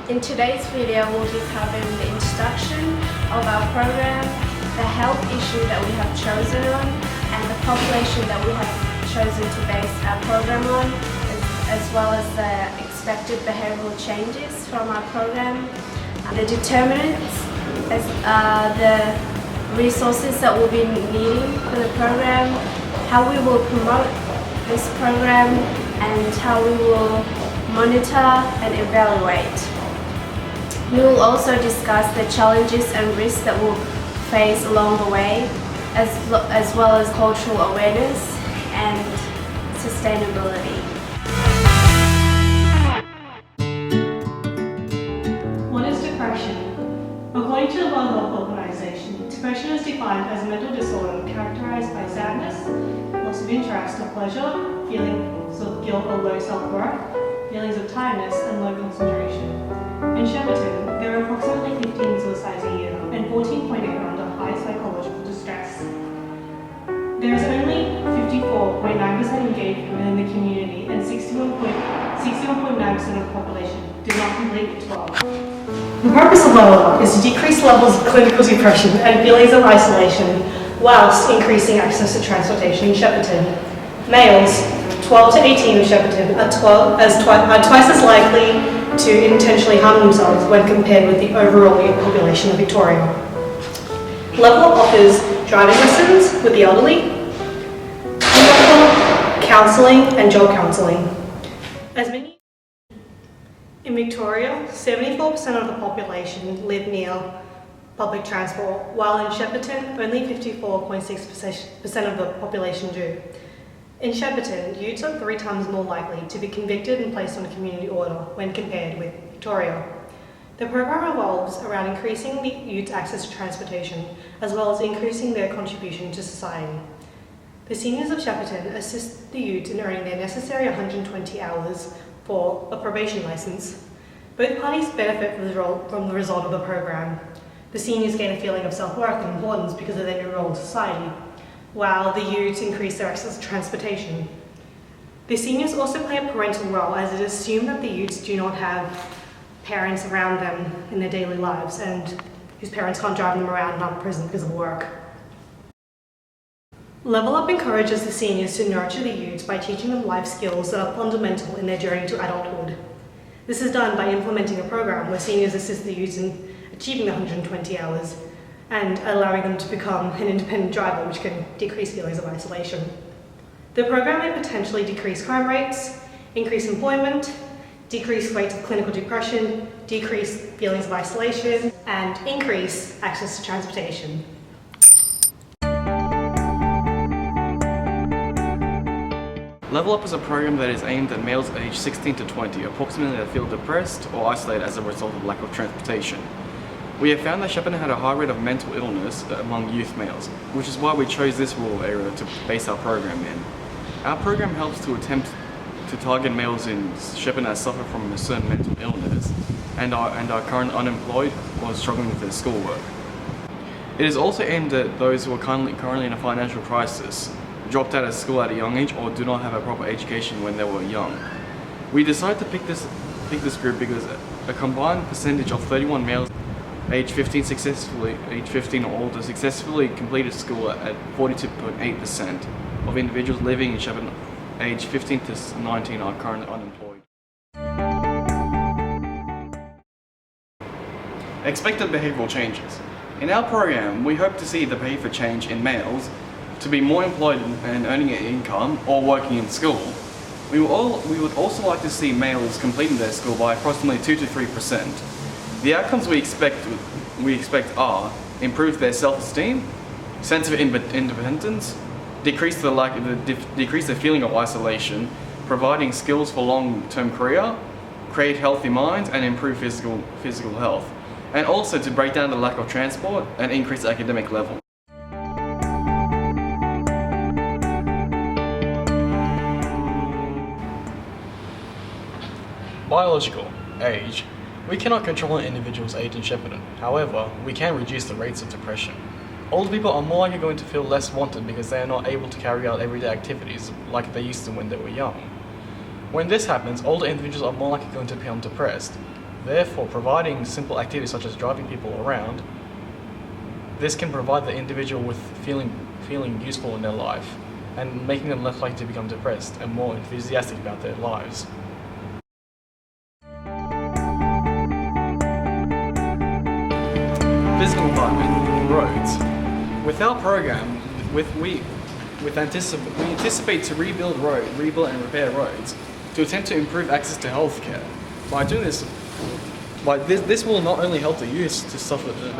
In today's video, we'll be covering the introduction of our program, the health issue that we have chosen on, and the population that we have chosen to base our program on, as well as the expected behavioural changes from our program, the determinants, the resources that we'll be needing for the program, how we will promote this program, and how we will monitor and evaluate. We will also discuss the challenges and risks that we'll face along the way, as well as cultural awareness and sustainability. What is depression? According to the World Health Organization, depression is defined as a mental disorder characterized by sadness, loss of interest or pleasure, feelings of guilt or low self-worth, feelings of tiredness and low concentration. In Shepparton, there are approximately 15 suicides a year and 14.8 are under high psychological distress. There is only 54.9% engagement in the community and 61.9% of the population do not complete 12. The purpose of Level Up is to decrease levels of clinical depression and feelings of isolation whilst increasing access to transportation in Shepparton. Males 12 to 18 in Shepparton are twice as likely to intentionally harm themselves when compared with the overall young population of Victoria. Level Up offers driving lessons with the elderly, counselling and job counselling. In Victoria, 74% of the population live near public transport, while in Shepparton only 54.6% of the population do. In Shepparton, youths are 3 times more likely to be convicted and placed on a community order when compared with Victoria. The program revolves around increasing the youth's access to transportation, as well as increasing their contribution to society. The seniors of Shepparton assist the youths in earning their necessary 120 hours for a probation licence. Both parties benefit from the result of the program. The seniors gain a feeling of self-worth and importance because of their new role in society, while the youths increase their access to transportation. The seniors also play a parental role, as it is assumed that the youths do not have parents around them in their daily lives and whose parents can't drive them around and out of prison because of work. Level Up encourages the seniors to nurture the youths by teaching them life skills that are fundamental in their journey to adulthood. This is done by implementing a program where seniors assist the youths in achieving the 120 hours and allowing them to become an independent driver, which can decrease feelings of isolation. The program may potentially decrease crime rates, increase employment, decrease rates of clinical depression, decrease feelings of isolation, and increase access to transportation. Level Up is a program that is aimed at males aged 16 to 20, approximately that feel depressed or isolated as a result of lack of transportation. We have found that Shepparton had a high rate of mental illness among youth males, which is why we chose this rural area to base our program in. Our program helps to attempt to target males in Shepparton that suffer from a certain mental illness and are currently unemployed or struggling with their schoolwork. It is also aimed at those who are currently in a financial crisis, dropped out of school at a young age, or do not have a proper education when they were young. We decided to pick this group because a combined percentage of 31 males aged 15 or older successfully completed school at 42.8% of individuals living in Shepparton aged 15 to 19 are currently unemployed. Expected behavioural changes. In our program, we hope to see the behaviour change in males to be more employed and earning an income or working in school. We would also like to see males completing their school by approximately 2 to 3%. The outcomes we expect are improve their self-esteem, sense of independence, decrease the feeling of isolation, providing skills for long-term career, create healthy minds and improve physical health, and also to break down the lack of transport and increase academic level. Biological age. We cannot control an individual's age in Shepparton. However, we can reduce the rates of depression. Older people are more likely going to feel less wanted because they are not able to carry out everyday activities like they used to when they were young. When this happens, older individuals are more likely going to become depressed. Therefore, providing simple activities such as driving people around, this can provide the individual with feeling useful in their life and making them less likely to become depressed and more enthusiastic about their lives. Physical environment, roads. With our program, we anticipate to rebuild and repair roads to attempt to improve access to healthcare. By doing this, this will not only help the youth that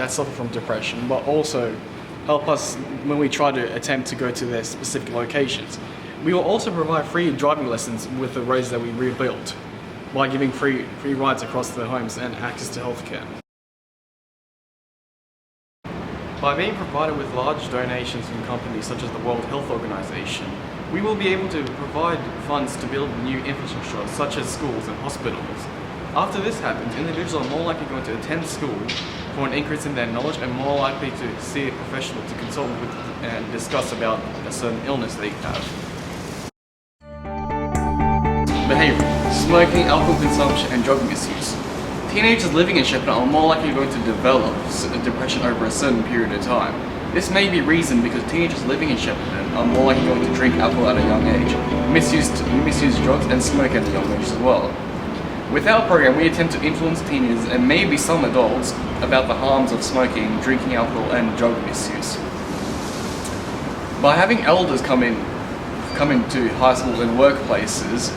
suffer from depression, but also help us when we try to attempt to go to their specific locations. We will also provide free driving lessons with the roads that we rebuilt by giving free rides across their homes and access to healthcare. By being provided with large donations from companies such as the World Health Organization, we will be able to provide funds to build new infrastructure such as schools and hospitals. After this happens, individuals are more likely going to attend school for an increase in their knowledge and more likely to see a professional to consult with and discuss about a certain illness they have. Behavior: smoking, alcohol consumption, and drug misuse. Teenagers living in Shepparton are more likely going to develop depression over a certain period of time. This may be reasoned because teenagers living in Shepparton are more likely going to drink alcohol at a young age, misuse drugs, and smoke at a young age as well. With our program, we attempt to influence teenagers and maybe some adults about the harms of smoking, drinking alcohol, and drug misuse. By having elders come into high school and workplaces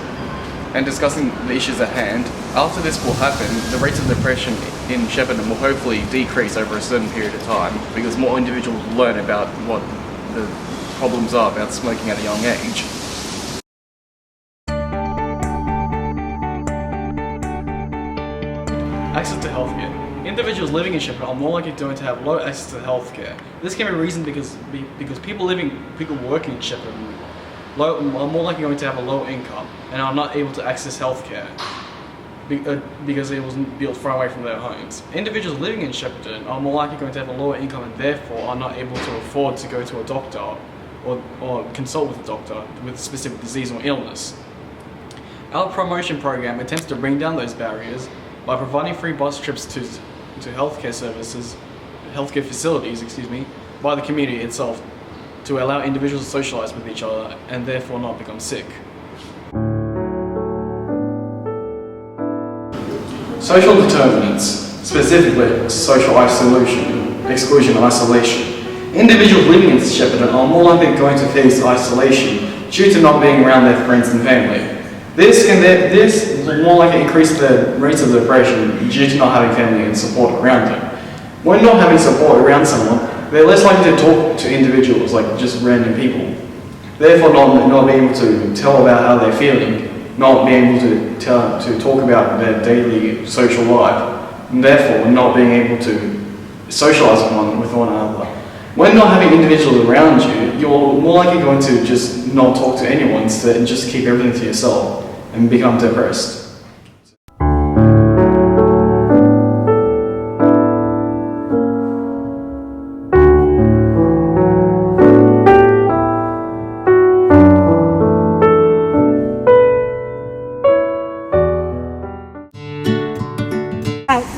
and discussing the issues at hand, after this will happen, the rates of depression in Shepparton will hopefully decrease over a certain period of time because more individuals learn about what the problems are about smoking at a young age. Access to healthcare. Individuals living in Shepparton are more likely to have low access to healthcare. This can be reasoned because people working in Shepparton are more likely going to have a low income and are not able to access healthcare because it was built far away from their homes. Individuals living in Shepparton are more likely going to have a lower income and therefore are not able to afford to go to a doctor or consult with a doctor with a specific disease or illness. Our promotion program attempts to bring down those barriers by providing free bus trips to healthcare facilities, by the community itself to allow individuals to socialize with each other and therefore not become sick. Social determinants, specifically social exclusion and isolation. Individuals living in Shepparton are more likely going to face isolation due to not being around their friends and family. This will more likely increase the rates of depression due to not having family and support around them. When not having support around someone, they're less likely to talk to individuals like just random people. Therefore, not being able to tell about how they're feeling, not being able to talk about their daily social life, and therefore not being able to socialize with one another. When not having individuals around you, you're more likely going to just not talk to anyone and just keep everything to yourself and become depressed.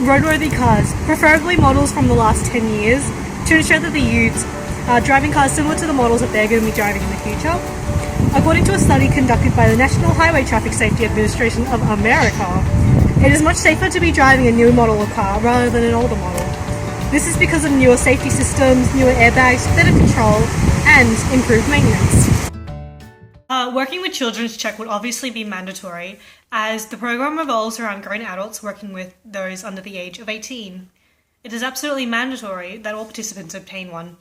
Roadworthy cars, preferably models from the last 10 years, to ensure that the youths are driving cars similar to the models that they're going to be driving in the future. According to a study conducted by the National Highway Traffic Safety Administration of America, it is much safer to be driving a new model of car rather than an older model. This is because of newer safety systems, newer airbags, better control, and improved maintenance. Working with Children's Check would obviously be mandatory, as the program revolves around grown adults working with those under the age of 18. It is absolutely mandatory that all participants obtain one.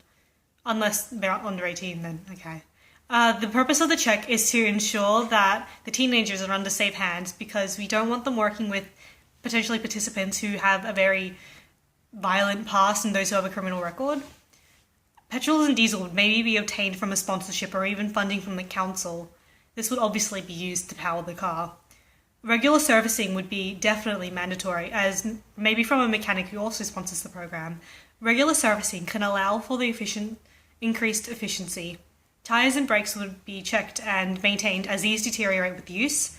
Unless they're under 18, then okay. The purpose of the check is to ensure that the teenagers are under safe hands because we don't want them working with potentially participants who have a very violent past and those who have a criminal record. Petrol and diesel would maybe be obtained from a sponsorship or even funding from the council. This would obviously be used to power the car. Regular servicing would be definitely mandatory, as maybe from a mechanic who also sponsors the program. Regular servicing can allow for the increased efficiency. Tyres and brakes would be checked and maintained as these deteriorate with use.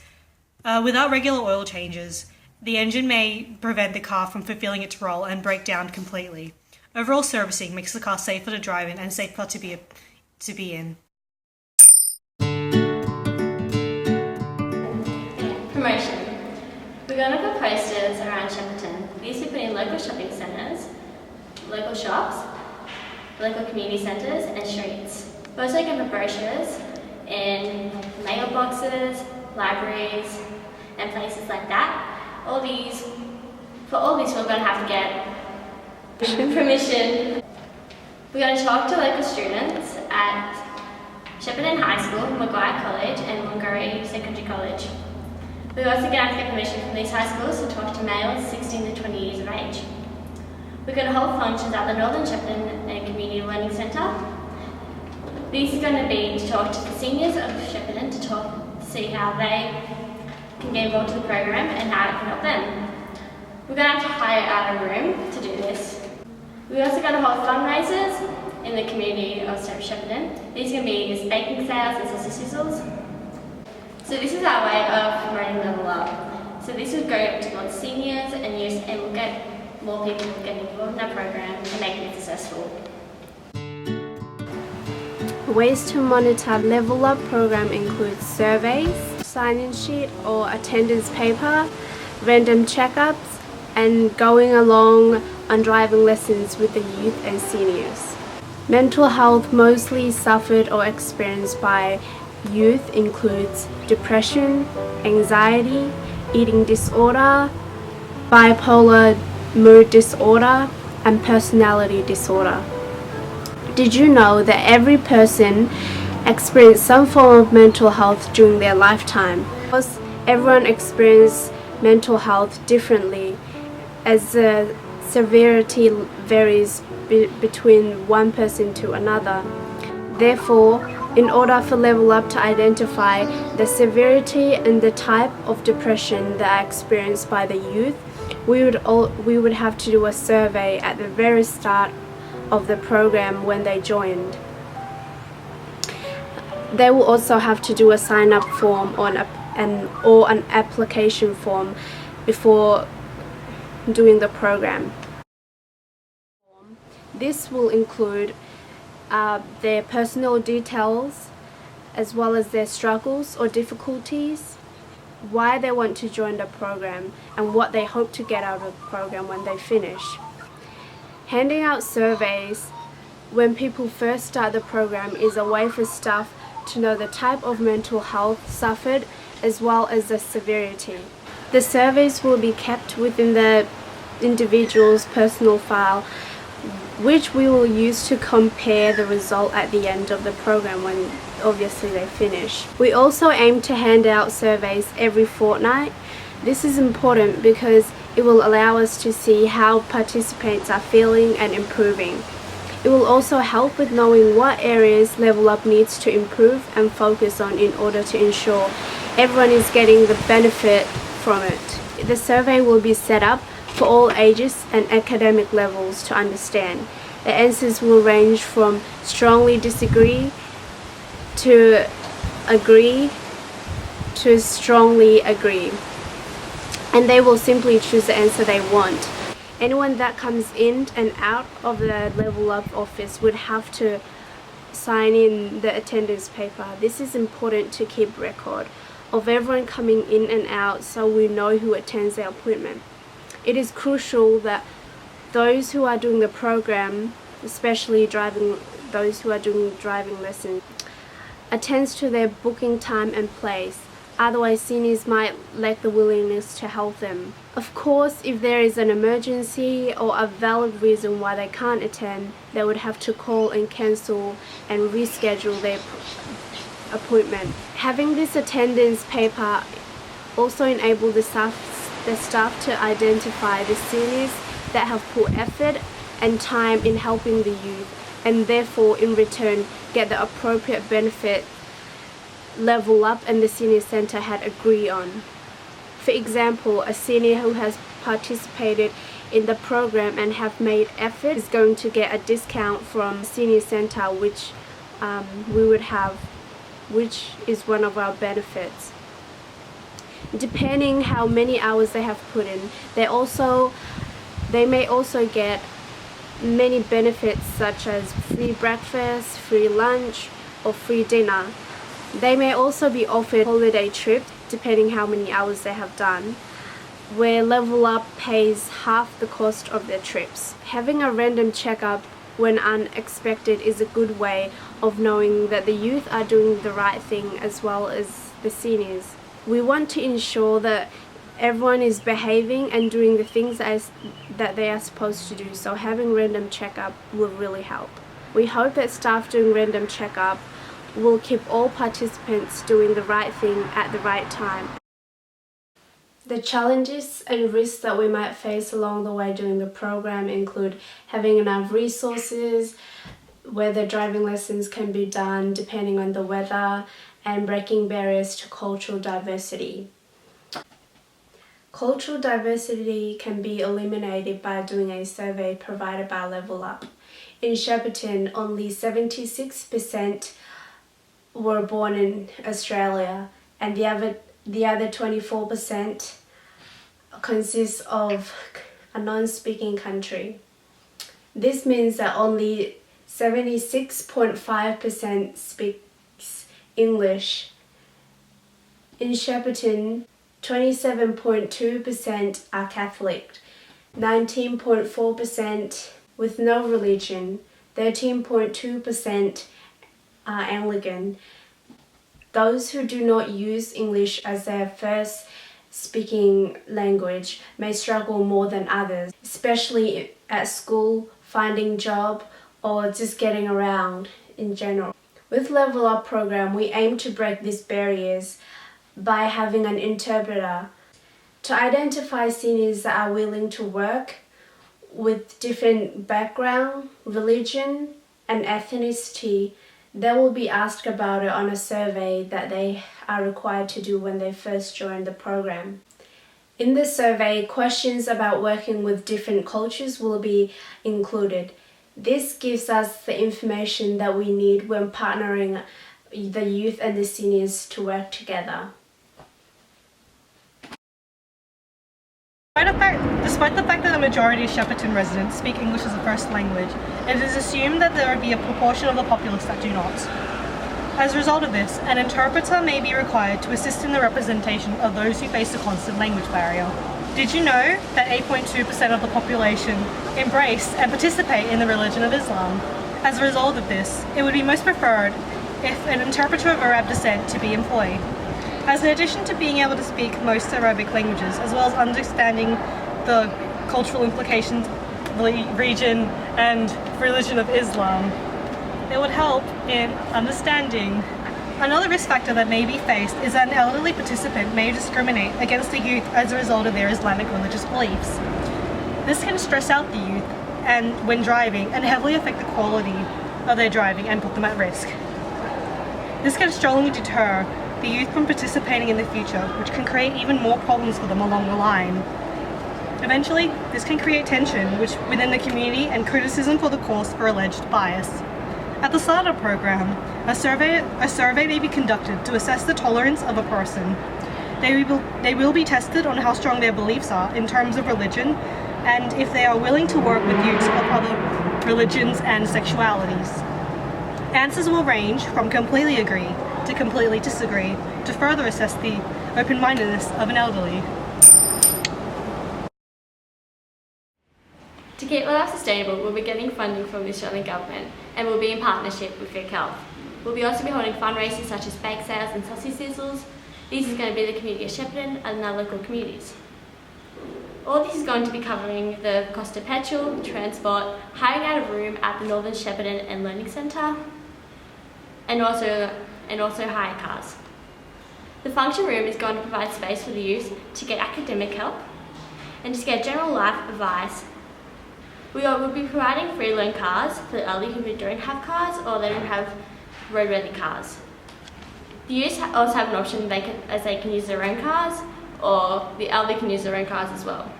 Without regular oil changes, The engine may prevent the car from fulfilling its role and break down completely. Overall servicing makes the car safer to drive in and safer to be in. Promotion. We're going to put posters around Shepparton. These we put in local shopping centres, local shops, local community centres and streets. We're also going to put brochures in mailboxes, libraries and places like that. For all these we're going to have to get permission. We're going to talk to local students at Shepparton High School, Maguire College and Wangari Secondary College. We're also going to have to get permission from these high schools to talk to males 16 to 20 years of age. We're going to hold functions at the Northern Shepparton and Community Learning Centre. These are going to be to talk to the seniors of Shepparton to see how they can get involved in the program and how it can help them. We're going to have to hire out a room to do this. We're also going to hold fundraisers in the community of Shepparton. These are going to be baking sales and sausage sizzles. So this is our way of promoting Level Up. So this will go towards seniors and youth and we'll get more people getting involved in our program and making it successful. Ways to monitor Level Up program include surveys, sign-in sheet or attendance paper, random checkups, and going along on driving lessons with the youth and seniors. Mental health mostly suffered or experienced by youth includes depression, anxiety, eating disorder, bipolar mood disorder, and personality disorder. Did you know that every person experiences some form of mental health during their lifetime? Of course, everyone experiences mental health differently as the severity varies between one person to another. Therefore, in order for Level Up to identify the severity and the type of depression that are experienced by the youth, we would have to do a survey at the very start of the program when they joined. They will also have to do a sign-up form or an application form before doing the program. This will include their personal details as well as their struggles or difficulties, why they want to join the program, and what they hope to get out of the program when they finish. Handing out surveys when people first start the program is a way for staff to know the type of mental health suffered as well as the severity. The surveys will be kept within the individual's personal file, which we will use to compare the result at the end of the program when obviously they finish. We also aim to hand out surveys every fortnight. This is important because it will allow us to see how participants are feeling and improving. It will also help with knowing what areas Level Up needs to improve and focus on in order to ensure everyone is getting the benefit from it. The survey will be set up for all ages and academic levels to understand. The answers will range from strongly disagree to agree to strongly agree. And they will simply choose the answer they want. Anyone that comes in and out of the Level Up office would have to sign in the attendance paper. This is important to keep record of everyone coming in and out so we know who attends their appointment. It is crucial that those who are doing the program, especially those who are doing driving lessons, attends to their booking time and place. Otherwise, seniors might lack the willingness to help them. Of course, if there is an emergency or a valid reason why they can't attend, they would have to call and cancel and reschedule their appointment. Having this attendance paper also enables the staff to identify the seniors that have put effort and time in helping the youth, and therefore in return get the appropriate benefit Level Up and the Senior Centre had agreed on. For example, a senior who has participated in the program and have made effort is going to get a discount from Senior Centre, which we would have, which is one of our benefits. depending how many hours they have put in. They may also get many benefits such as free breakfast, free lunch, or free dinner. They may also be offered holiday trips depending how many hours they have done, where Level Up pays half the cost of their trips. Having a random checkup when unexpected is a good way of knowing that the youth are doing the right thing as well as the seniors. We want to ensure that everyone is behaving and doing the things that they are supposed to do, so having random checkup will really help. We hope that staff doing random checkup will keep all participants doing the right thing at the right time. The challenges and risks that we might face along the way during the program include having enough resources, whether driving lessons can be done depending on the weather, and breaking barriers to cultural diversity. Cultural diversity can be eliminated by doing a survey provided by Level Up. In Shepparton, only 76% were born in Australia, and the other 24% consists of a non-speaking country. This means that only 76.5% speaks English. In Shepparton, 27.2% are Catholic, 19.4% with no religion, 13.2% are Anglican. Those who do not use English as their first speaking language may struggle more than others, especially at school, finding job, or just getting around in general. With Level Up program, we aim to break these barriers by having an interpreter to identify seniors that are willing to work with different background, religion, and ethnicity. They will be asked about it on a survey that they are required to do when they first join the program. In the survey, questions about working with different cultures will be included. This gives us the information that we need when partnering the youth and the seniors to work together. Despite the fact that the majority of Shepparton residents speak English as a first language, it is assumed that there would be a proportion of the populace that do not. As a result of this, an interpreter may be required to assist in the representation of those who face a constant language barrier. Did you know that 8.2% of the population embrace and participate in the religion of Islam? As a result of this, it would be most preferred if an interpreter of Arab descent to be employed. As in addition to being able to speak most Arabic languages, as well as understanding the cultural implications of the region and religion of Islam, it would help in understanding. Another risk factor that may be faced is that an elderly participant may discriminate against the youth as a result of their Islamic religious beliefs. This can stress out the youth when driving and heavily affect the quality of their driving and put them at risk. This can strongly deter the youth from participating in the future, which can create even more problems for them along the line. Eventually, this can create tension within the community and criticism for the course for alleged bias. At the start of the program, a survey may be conducted to assess the tolerance of a person. They will be tested on how strong their beliefs are in terms of religion and if they are willing to work with youths of other religions and sexualities. Answers will range from completely agree to completely disagree to further assess the open-mindedness of an elderly. To keep Level Up sustainable, we'll be getting funding from the Australian Government and we'll be in partnership with Vic Health. We'll also be holding fundraisers such as bake sales and sausage sizzles. This is going to be the community of Shepparton and our local communities. All this is going to be covering the cost of petrol, transport, hiring out a room at the Northern Shepparton and Learning Centre, and also hire cars. The function room is going to provide space for the youth to get academic help and to get general life advice. We will be providing free loan cars for the elderly who don't have cars or they don't have road-ready cars. The youth also have an option they can use their own cars, or the elderly can use their own cars as well.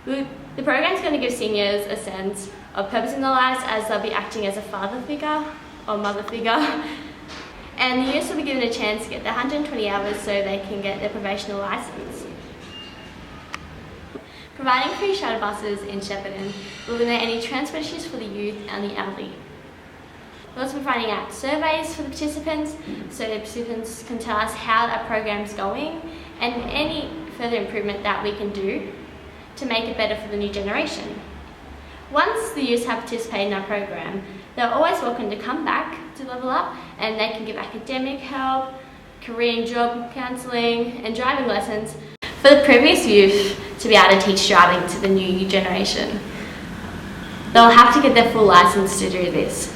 The program is going to give seniors a sense of purpose in their lives as they'll be acting as a father figure or mother figure, and the youth will be given a chance to get their 120 hours so they can get their provisional licence. Providing free shuttle buses in Shepparton will eliminate any transport issues for the youth and the elderly. We'll also be finding out surveys for the participants so the participants can tell us how our program's going and any further improvement that we can do to make it better for the new generation. Once the youth have participated in our program, they're always welcome to come back to Level Up, and they can give academic help, career and job counselling and driving lessons for the previous youth to be able to teach driving to the new generation. They'll have to get their full licence to do this.